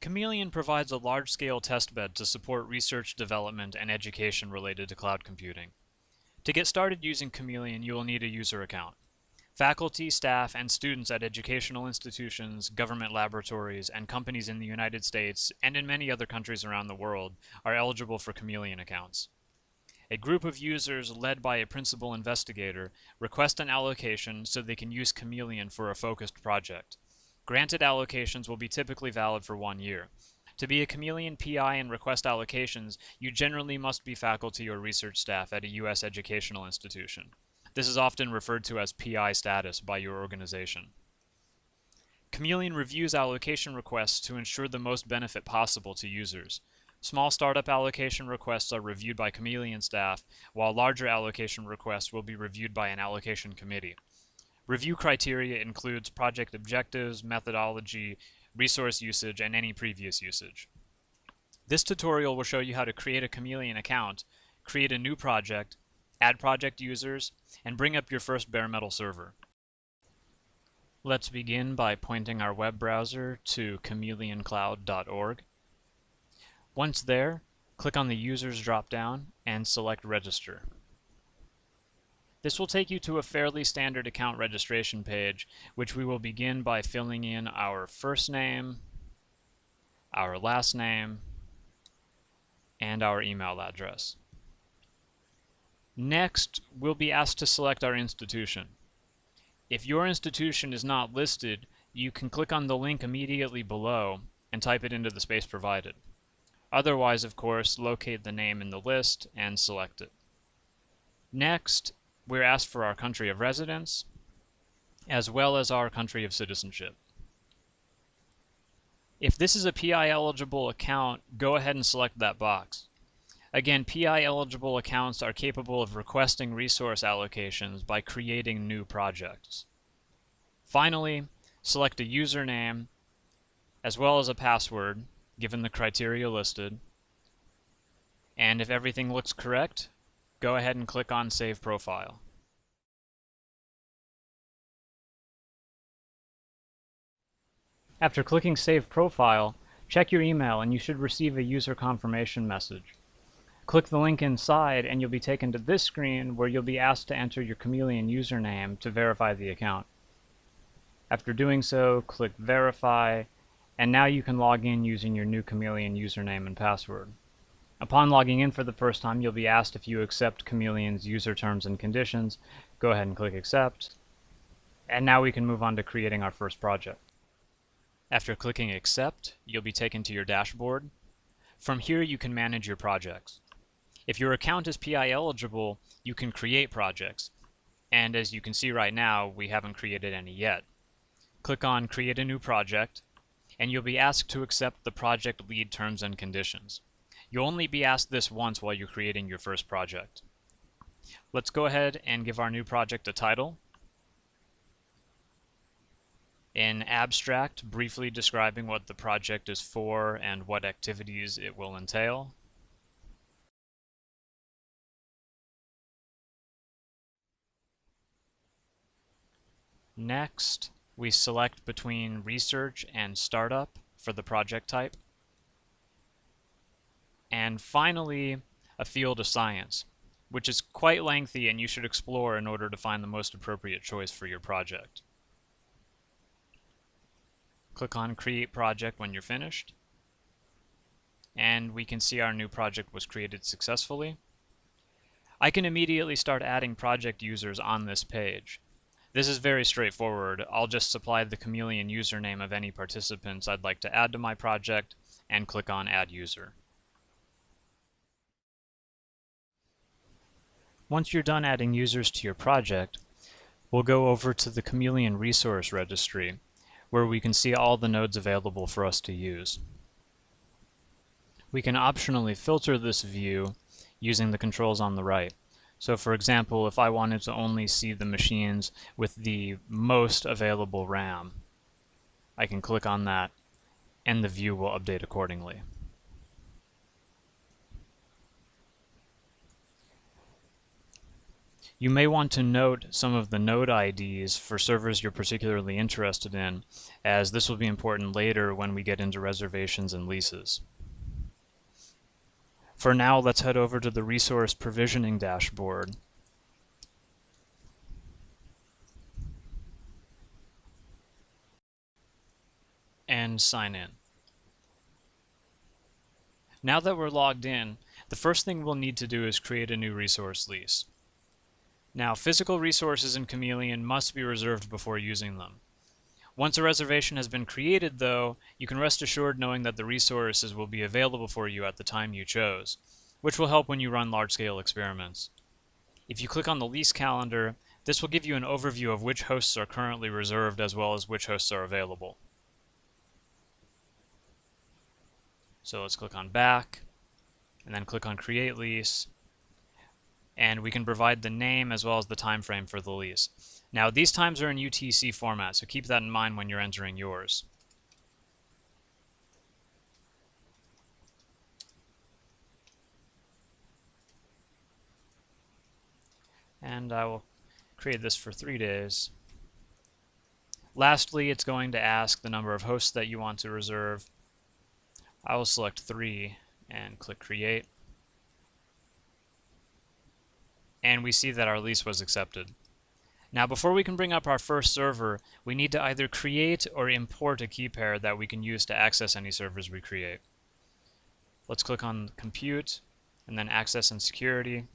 Chameleon provides a large-scale testbed to support research, development, and education related to cloud computing. To get started using Chameleon, you will need a user account. Faculty, staff, and students at educational institutions, government laboratories, and companies in the United States and in many other countries around the world are eligible for Chameleon accounts. A group of users led by a principal investigator request an allocation so they can use Chameleon for a focused project. Granted allocations will be typically valid for 1 year. To be a Chameleon PI and request allocations, you generally must be faculty or research staff at a U.S. educational institution. This is often referred to as PI status by your organization. Chameleon reviews allocation requests to ensure the most benefit possible to users. Small startup allocation requests are reviewed by Chameleon staff, while larger allocation requests will be reviewed by an allocation committee. Review criteria includes project objectives, methodology, resource usage, and any previous usage. This tutorial will show you how to create a Chameleon account, create a new project, add project users, and bring up your first bare metal server. Let's begin by pointing our web browser to chameleoncloud.org. Once there, click on the Users drop-down and select Register. This will take you to a fairly standard account registration page, which we will begin by filling in our first name, our last name, and our email address. Next, we'll be asked to select our institution. If your institution is not listed, you can click on the link immediately below and type it into the space provided. Otherwise, of course, locate the name in the list and select it. Next, we're asked for our country of residence, as well as our country of citizenship. If this is a PI-eligible account, go ahead and select that box. Again, PI-eligible accounts are capable of requesting resource allocations by creating new projects. Finally, select a username, as well as a password, given the criteria listed. And if everything looks correct, go ahead and click on Save Profile. After clicking Save Profile, check your email and you should receive a user confirmation message. Click the link inside and you'll be taken to this screen where you'll be asked to enter your Chameleon username to verify the account. After doing so, click Verify, and now you can log in using your new Chameleon username and password. Upon logging in for the first time, you'll be asked if you accept Chameleon's user terms and conditions. Go ahead and click Accept. And now we can move on to creating our first project. After clicking Accept, you'll be taken to your dashboard. From here, you can manage your projects. If your account is PI eligible, you can create projects. And as you can see right now, we haven't created any yet. Click on Create a New Project, and you'll be asked to accept the project lead terms and conditions. You'll only be asked this once while you're creating your first project. Let's go ahead and give our new project a title. An abstract, briefly describing what the project is for and what activities it will entail. Next, we select between research and startup for the project type. And finally, a field of science, which is quite lengthy and you should explore in order to find the most appropriate choice for your project. Click on Create Project when you're finished. And we can see our new project was created successfully. I can immediately start adding project users on this page. This is very straightforward. I'll just supply the Chameleon username of any participants I'd like to add to my project and click on Add User. Once you're done adding users to your project, we'll go over to the Chameleon Resource Registry, where we can see all the nodes available for us to use. We can optionally filter this view using the controls on the right. So for example, if I wanted to only see the machines with the most available RAM, I can click on that and the view will update accordingly. You may want to note some of the node IDs for servers you're particularly interested in, as this will be important later when we get into reservations and leases. For now, let's head over to the resource provisioning dashboard. And sign in. Now that we're logged in, the first thing we'll need to do is create a new resource lease. Now, physical resources in Chameleon must be reserved before using them. Once a reservation has been created, though, you can rest assured knowing that the resources will be available for you at the time you chose, which will help when you run large-scale experiments. If you click on the lease calendar, this will give you an overview of which hosts are currently reserved as well as which hosts are available. So let's click on Back, and then click on Create Lease, and we can provide the name as well as the time frame for the lease. Now, these times are in UTC format, so keep that in mind when you're entering yours. And I will create this for 3 days. Lastly, it's going to ask the number of hosts that you want to reserve. I will select 3 and click Create. And we see that our lease was accepted. Now, before we can bring up our first server, we need to either create or import a key pair that we can use to access any servers we create. Let's click on Compute, and then Access and Security,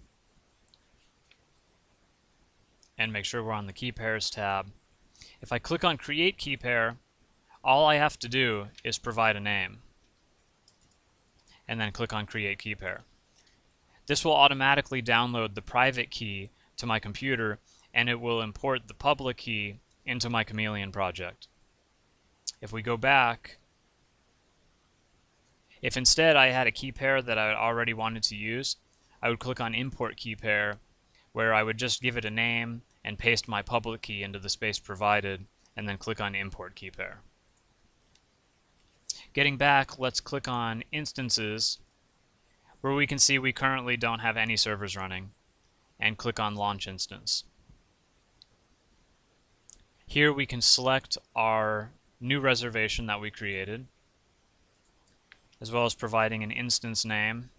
and make sure we're on the Key Pairs tab. If I click on Create Key Pair, all I have to do is provide a name, and then click on Create Key Pair. This will automatically download the private key to my computer, and it will import the public key into my Chameleon project. If we go back, if instead I had a key pair that I already wanted to use, I would click on Import Key Pair, where I would just give it a name and paste my public key into the space provided, and then click on Import Key Pair. Getting back, let's click on Instances, where we can see we currently don't have any servers running, and click on Launch Instance. Here we can select our new reservation that we created, as well as providing an instance name.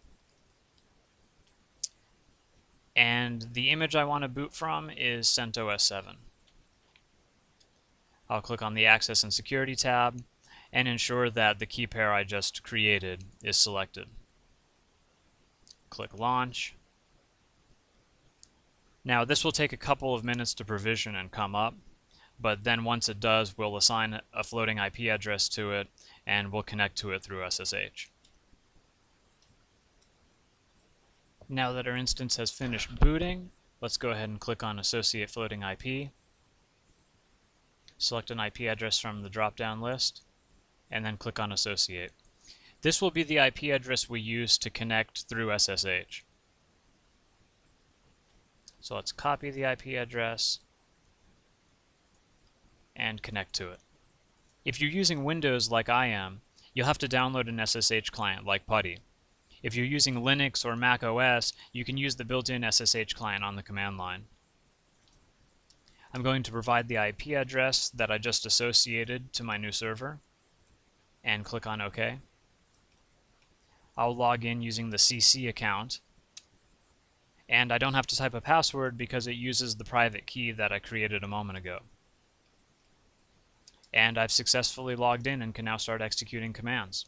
And the image I want to boot from is CentOS 7. I'll click on the Access and Security tab and ensure that the key pair I just created is selected. Click Launch. Now, this will take a couple of minutes to provision and come up, but then once it does, we'll assign a floating IP address to it, and we'll connect to it through SSH. Now that our instance has finished booting, let's go ahead and click on Associate Floating IP. Select an IP address from the drop-down list, and then click on Associate. This will be the IP address we use to connect through SSH. So let's copy the IP address and connect to it. If you're using Windows like I am, you'll have to download an SSH client like PuTTY. If you're using Linux or Mac OS, you can use the built-in SSH client on the command line. I'm going to provide the IP address that I just associated to my new server and click on OK. I'll log in using the CC account, and I don't have to type a password because it uses the private key that I created a moment ago. And I've successfully logged in and can now start executing commands.